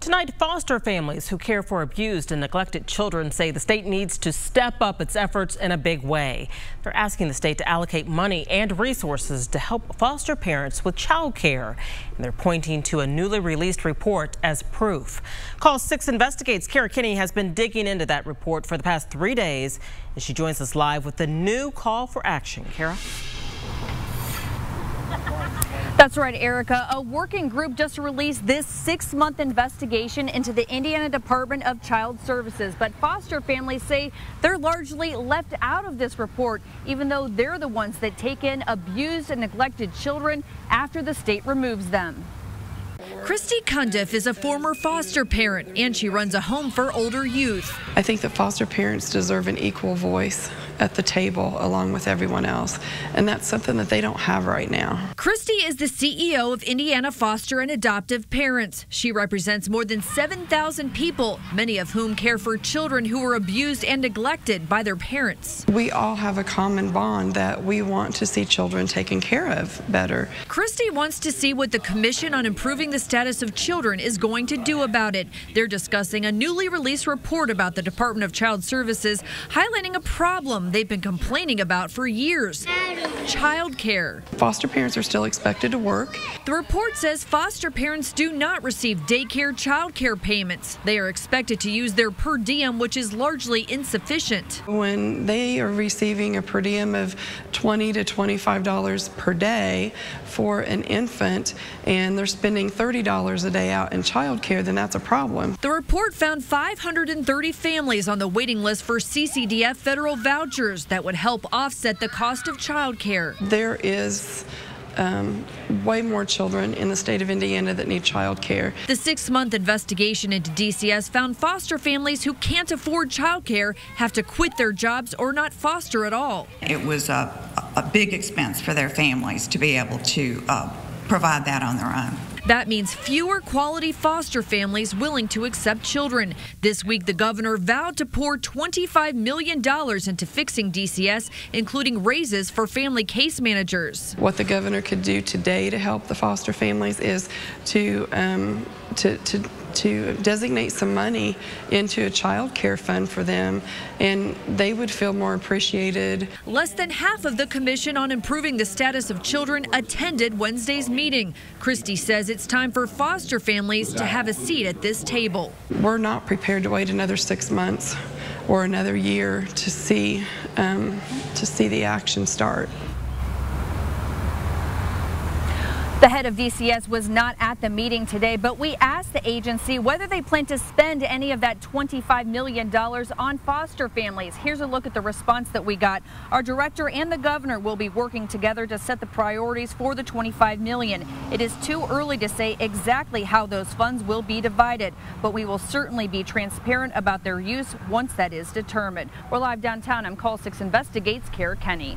Tonight, foster families who care for abused and neglected children say the state needs to step up its efforts in a big way. They're asking the state to allocate money and resources to help foster parents with child care. And they're pointing to a newly released report as proof. Call 6 Investigates. Kara Kinney has been digging into that report for the past 3 days, and she joins us live with the new call for action. Kara? That's right, Erica. A working group just released this 6-month investigation into the Indiana Department of Child Services. But foster families say they're largely left out of this report, even though they're the ones that take in abused and neglected children after the state removes them. Christy Cundiff is a former foster parent, and she runs a home for older youth. I think that foster parents deserve an equal voice at the table along with everyone else, and that's something that they don't have right now. Christy is the CEO of Indiana Foster and Adoptive Parents. She represents more than 7,000 people, many of whom care for children who were abused and neglected by their parents. We all have a common bond that we want to see children taken care of better. Christy wants to see what the Commission on Improving the Status of Children is going to do about it. They're discussing a newly released report about the Department of Child Services, highlighting a problem they've been complaining about for years: child care. Foster parents are still expected to work. The report says foster parents do not receive daycare child care payments. They are expected to use their per diem, which is largely insufficient. When they are receiving a per diem of $20 to $25 per day for an infant, and they're spending $30 a day out in child care, then that's a problem. The report found 530 families on the waiting list for CCDF federal vouchers that would help offset the cost of child care. There is way more children in the state of Indiana that need child care. The 6-month investigation into DCS found foster families who can't afford child care have to quit their jobs or not foster at all. It was a big expense for their families to be able to provide that on their own. That means fewer quality foster families willing to accept children. This week, the governor vowed to pour $25 million into fixing DCS, including raises for family case managers. What the governor could do today to help the foster families is to designate some money into a child care fund for them, and they would feel more appreciated. Less than half of the Commission on Improving the Status of Children attended Wednesday's meeting. Christy says it's time for foster families to have a seat at this table. We're not prepared to wait another 6 months or another year to see the action start. The head of DCS was not at the meeting today, but we asked the agency whether they plan to spend any of that $25 million on foster families. Here's a look at the response that we got. Our director and the governor will be working together to set the priorities for the $25 million. It is too early to say exactly how those funds will be divided, but we will certainly be transparent about their use once that is determined. We're live downtown. I'm Call 6 Investigates, Kara Kinney.